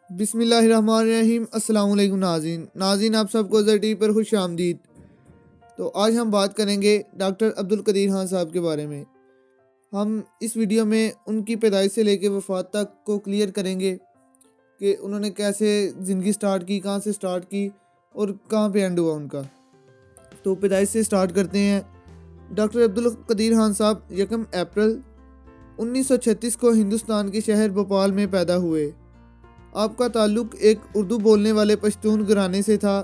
بسم اللہ الرحمن الرحیم۔ السلام علیکم ناظرین آپ سب کو زر ٹی وی پر خوش آمدید۔ تو آج ہم بات کریں گے ڈاکٹر عبدالقدیر خان صاحب کے بارے میں۔ ہم اس ویڈیو میں ان کی پیدائش سے لے کے وفات تک کو کلیئر کریں گے کہ انہوں نے کیسے زندگی سٹارٹ کی، کہاں سے سٹارٹ کی اور کہاں پہ اینڈ ہوا ان کا۔ تو پیدائش سے سٹارٹ کرتے ہیں۔ ڈاکٹر عبدالقدیر خان صاحب 1 اپریل 1936 کو ہندوستان کے شہر بھوپال میں پیدا ہوئے۔ آپ کا تعلق ایک اردو بولنے والے پشتون گھرانے سے تھا۔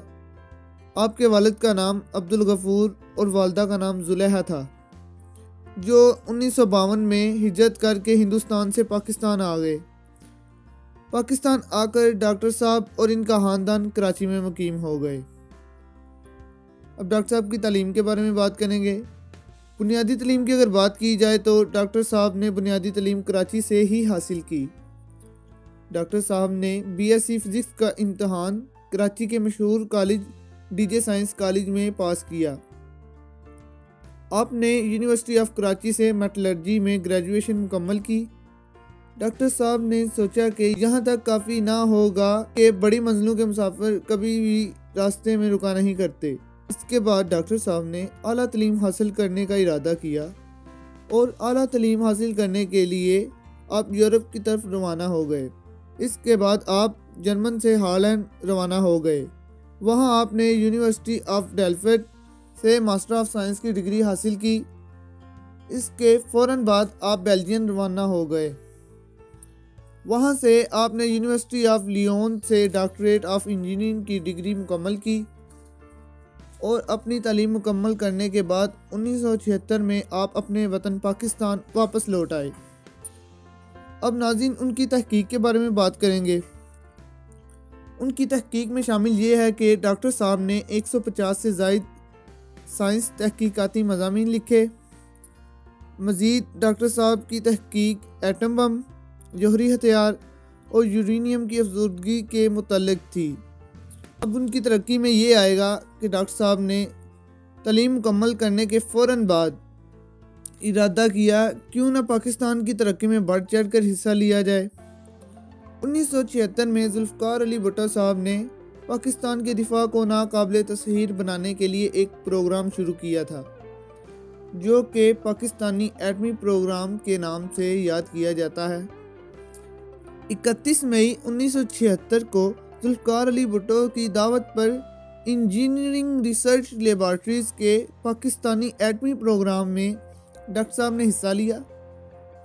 آپ کے والد کا نام عبدالغفور اور والدہ کا نام زلیخا تھا، جو 1952 میں ہجرت کر کے ہندوستان سے پاکستان آ گئے۔ پاکستان آ کر ڈاکٹر صاحب اور ان کا خاندان کراچی میں مقیم ہو گئے۔ اب ڈاکٹر صاحب کی تعلیم کے بارے میں بات کریں گے۔ بنیادی تعلیم کی اگر بات کی جائے تو ڈاکٹر صاحب نے بنیادی تعلیم کراچی سے ہی حاصل کی۔ ڈاکٹر صاحب نے بی ایس سی فزکس کا امتحان کراچی کے مشہور college D J science college میں پاس کیا۔ آپ نے یونیورسٹی آف کراچی سے میٹلرجی میں گریجویشن مکمل کی۔ ڈاکٹر صاحب نے سوچا کہ یہاں تک کافی نہ ہوگا کہ بڑی منزلوں کے مسافر کبھی بھی راستے میں رکا نہیں کرتے۔ اس کے بعد ڈاکٹر صاحب نے اعلیٰ تعلیم حاصل کرنے کا ارادہ کیا اور اعلیٰ تعلیم حاصل کرنے کے لیے آپ یورپ کی طرف روانہ ہو گئے۔ اس کے بعد آپ جرمن سے ہالینڈ روانہ ہو گئے۔ وہاں آپ نے یونیورسٹی آف ڈیلفٹ سے ماسٹر آف سائنس کی ڈگری حاصل کی۔ اس کے فوراً بعد آپ بیلجین روانہ ہو گئے۔ وہاں سے آپ نے یونیورسٹی آف لیون سے ڈاکٹریٹ آف انجینئرنگ کی ڈگری مکمل کی اور اپنی تعلیم مکمل کرنے کے بعد 1976 میں آپ اپنے وطن پاکستان واپس لوٹ آئے۔ اب ناظرین ان کی تحقیق کے بارے میں بات کریں گے۔ ان کی تحقیق میں شامل یہ ہے کہ ڈاکٹر صاحب نے 150 سے زائد سائنس تحقیقاتی مضامین لکھے۔ مزید ڈاکٹر صاحب کی تحقیق ایٹم بم، جوہری ہتھیار اور یورینیم کی افزودگی کے متعلق تھی۔ اب ان کی ترقی میں یہ آئے گا کہ ڈاکٹر صاحب نے تعلیم مکمل کرنے کے فوراً بعد ارادہ کیا کیوں نہ پاکستان کی ترقی میں بڑھ چڑھ کر حصہ لیا جائے۔ 1976 میں ذوالفقار علی بھٹو صاحب نے پاکستان کے دفاع کو ناقابل تصحیر بنانے کے لیے ایک پروگرام شروع کیا تھا، جو کہ پاکستانی ایٹمی پروگرام کے نام سے یاد کیا جاتا ہے۔ 31 مئی 1976 کو ذوالفقار علی بھٹو کی دعوت پر انجینئرنگ ریسرچ لیبارٹریز کے پاکستانی ایٹمی پروگرام میں ڈاکٹر صاحب نے حصہ لیا۔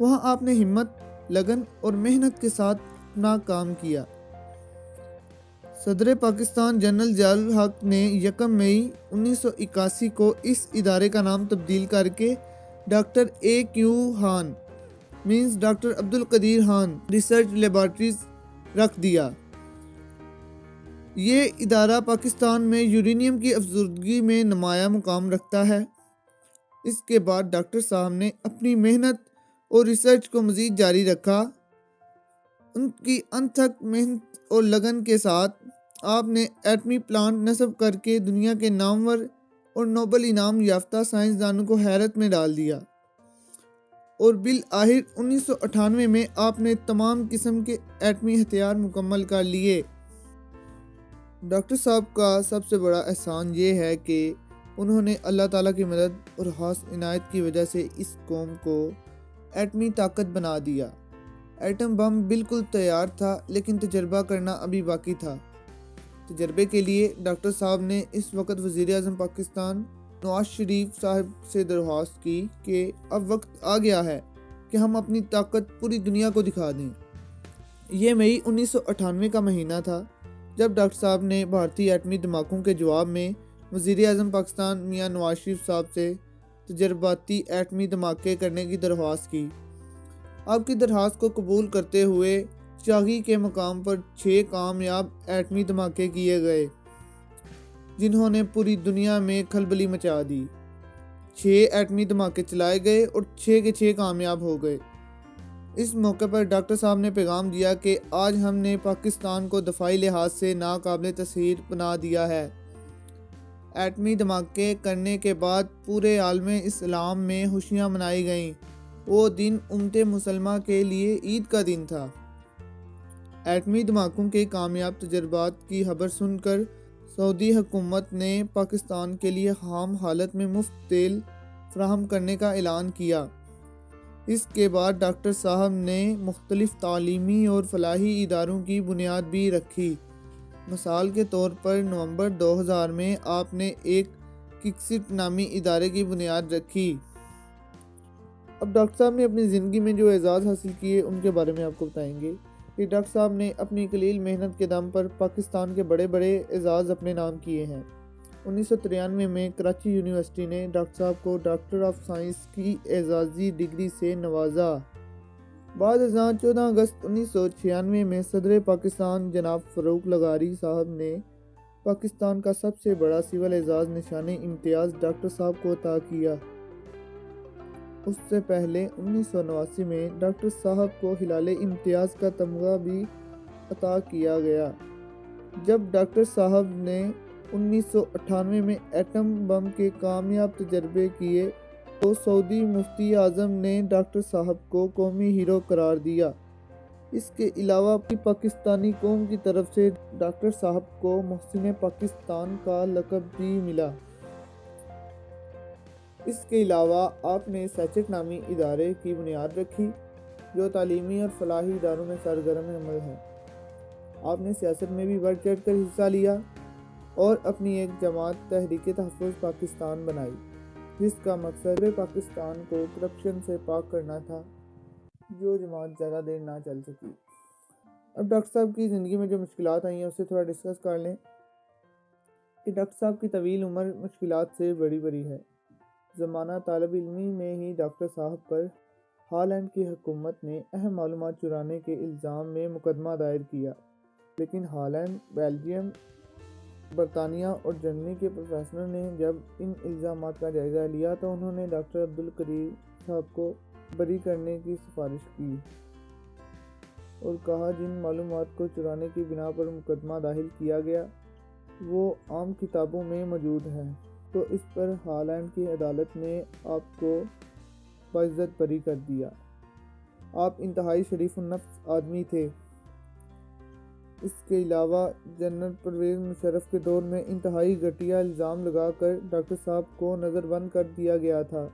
وہاں آپ نے ہمت، لگن اور محنت کے ساتھ اپنا کام کیا۔ صدر پاکستان جنرل ضیاء الحق نے 1 مئی 1981 کو اس ادارے کا نام تبدیل کر کے doctor A Q Khan means doctor Abdul Qadeer Khan research laboratories رکھ دیا۔ یہ ادارہ پاکستان میں یورینیم کی افزودگی میں نمایاں مقام رکھتا ہے۔ اس کے بعد ڈاکٹر صاحب نے اپنی محنت اور ریسرچ کو مزید جاری رکھا۔ ان کی انتھک محنت اور لگن کے ساتھ آپ نے ایٹمی پلانٹ نصب کر کے دنیا کے نامور اور نوبل انعام یافتہ سائنسدانوں کو حیرت میں ڈال دیا، اور بالآخر 1998 میں آپ نے تمام قسم کے ایٹمی ہتھیار مکمل کر لیے۔ ڈاکٹر صاحب کا سب سے بڑا احسان یہ ہے کہ انہوں نے اللہ تعالیٰ کی مدد اور خاص عنایت کی وجہ سے اس قوم کو ایٹمی طاقت بنا دیا۔ ایٹم بم بالکل تیار تھا، لیکن تجربہ کرنا ابھی باقی تھا۔ تجربے کے لیے ڈاکٹر صاحب نے اس وقت وزیر اعظم پاکستان نواز شریف صاحب سے درخواست کی کہ اب وقت آ گیا ہے کہ ہم اپنی طاقت پوری دنیا کو دکھا دیں۔ یہ مئی 1998 کا مہینہ تھا جب ڈاکٹر صاحب نے بھارتی ایٹمی دھماکوں کے جواب میں وزیر اعظم پاکستان میاں نواز شریف صاحب سے تجرباتی ایٹمی دھماکے کرنے کی درخواست کی۔ آپ کی درخواست کو قبول کرتے ہوئے چاغی کے مقام پر 6 کامیاب ایٹمی دھماکے کیے گئے، جنہوں نے پوری دنیا میں کھلبلی مچا دی۔ 6 ایٹمی دھماکے چلائے گئے اور 6 کے 6 کامیاب ہو گئے۔ اس موقع پر ڈاکٹر صاحب نے پیغام دیا کہ آج ہم نے پاکستان کو دفاعی لحاظ سے ناقابل تصحیر بنا دیا ہے۔ ایٹمی دھماکے کرنے کے بعد پورے عالم اسلام میں خوشیاں منائی گئیں۔ وہ دن امت مسلمہ کے لیے عید کا دن تھا۔ ایٹمی دھماکوں کے کامیاب تجربات کی خبر سن کر سعودی حکومت نے پاکستان کے لیے خام حالت میں مفت تیل فراہم کرنے کا اعلان کیا۔ اس کے بعد ڈاکٹر صاحب نے مختلف تعلیمی اور فلاحی اداروں کی بنیاد بھی رکھی۔ مثال کے طور پر نومبر 2000 میں آپ نے ایک ککسٹ نامی ادارے کی بنیاد رکھی۔ اب ڈاکٹر صاحب نے اپنی زندگی میں جو اعزاز حاصل کیے ان کے بارے میں آپ کو بتائیں گے کہ ڈاکٹر صاحب نے اپنی قلیل محنت کے دم پر پاکستان کے بڑے بڑے اعزاز اپنے نام کیے ہیں۔ 1993 میں کراچی یونیورسٹی نے ڈاکٹر صاحب کو ڈاکٹر آف سائنس کی اعزازی ڈگری سے نوازا۔ بعد ازاں 14 اگست 1996 میں صدر پاکستان جناب فاروق لغاری صاحب نے پاکستان کا سب سے بڑا سول اعزاز نشان امتیاز ڈاکٹر صاحب کو عطا کیا۔ اس سے پہلے 1989 میں ڈاکٹر صاحب کو ہلال امتیاز کا تمغہ بھی عطا کیا گیا۔ جب ڈاکٹر صاحب نے 1998 میں ایٹم بم کے کامیاب تجربے کیے تو سعودی مفتی اعظم نے ڈاکٹر صاحب کو قومی ہیرو قرار دیا۔ اس کے علاوہ پاکستانی قوم کی طرف سے ڈاکٹر صاحب کو محسن پاکستان کا لقب بھی ملا۔ اس کے علاوہ آپ نے سیچٹ نامی ادارے کی بنیاد رکھی جو تعلیمی اور فلاحی اداروں میں سرگرم عمل ہے۔ آپ نے سیاست میں بھی بڑھ چڑھ کر حصہ لیا اور اپنی ایک جماعت تحریک تحفظ پاکستان بنائی جس کا مقصد پاکستان کو کرپشن سے پاک کرنا تھا، جو جماعت زیادہ دیر نہ چل سکی۔ اب ڈاکٹر صاحب کی زندگی میں جو مشکلات آئی ہیں اسے تھوڑا ڈسکس کر لیں کہ ڈاکٹر صاحب کی طویل عمر مشکلات سے بڑی ہے۔ زمانہ طالب علمی میں ہی ڈاکٹر صاحب پر ہالینڈ کی حکومت نے اہم معلومات چرانے کے الزام میں مقدمہ دائر کیا، لیکن ہالینڈ، بیلجیم، برطانیہ اور جرمنی کے پروفیسروں نے جب ان الزامات کا جائزہ لیا تو انہوں نے ڈاکٹر عبدالقدیر صاحب کو بری کرنے کی سفارش کی اور کہا جن معلومات کو چرانے کی بنا پر مقدمہ داخل کیا گیا وہ عام کتابوں میں موجود ہیں، تو اس پر ہالینڈ کی عدالت نے آپ کو باعزت بری کر دیا۔ آپ انتہائی شریف النفس آدمی تھے۔ اس کے علاوہ جنرل پرویز مشرف کے دور میں انتہائی گھٹیا الزام لگا کر ڈاکٹر صاحب کو نظر بند کر دیا گیا تھا۔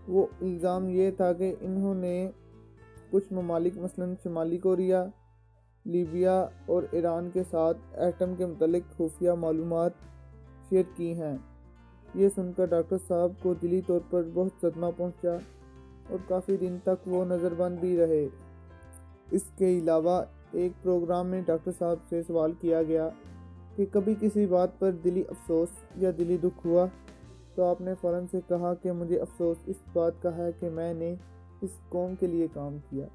وہ الزام یہ تھا کہ انہوں نے کچھ ممالک مثلاً شمالی کوریا، لیبیا اور ایران کے ساتھ ایٹم کے متعلق خفیہ معلومات شیئر کی ہیں۔ یہ سن کر ڈاکٹر صاحب کو دلی طور پر بہت صدمہ پہنچا اور کافی دن تک وہ نظر بند بھی رہے۔ اس کے علاوہ ایک پروگرام میں ڈاکٹر صاحب سے سوال کیا گیا کہ کبھی کسی بات پر دلی افسوس یا دلی دکھ ہوا تو آپ نے فوراً سے کہا کہ مجھے افسوس اس بات کا ہے کہ میں نے اس قوم کے لیے کام کیا۔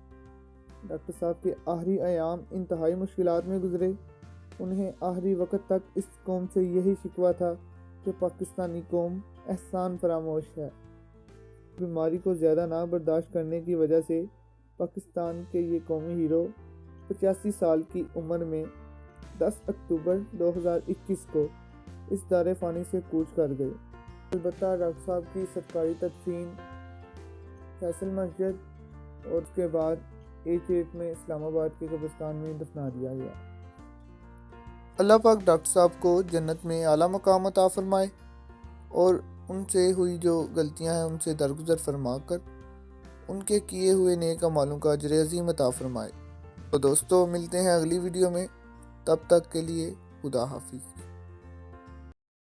ڈاکٹر صاحب کے آخری ایام انتہائی مشکلات میں گزرے۔ انہیں آخری وقت تک اس قوم سے یہی شکوہ تھا کہ پاکستانی قوم احسان فراموش ہے۔ بیماری کو زیادہ نہ برداشت کرنے کی وجہ سے پاکستان کے یہ قومی ہیرو 85 سال کی عمر میں 10 اکتوبر 2021 کو اس دار فانی سے کوچ کر گئے۔ البتہ ڈاکٹر صاحب کی سرکاری تدفین فیصل مسجد اور اس کے بعد H8 میں اسلام آباد کے قبرستان میں دفنا دیا گیا۔ اللہ پاک ڈاکٹر صاحب کو جنت میں اعلیٰ مقام عطا فرمائے اور ان سے ہوئی جو غلطیاں ہیں ان سے درگزر فرما کر ان کے کیے ہوئے نیک اعمالوں کا اجر عظیم عطا فرمائے۔ تو دوستو ملتے ہیں اگلی ویڈیو میں، تب تک کے لیے خدا حافظ۔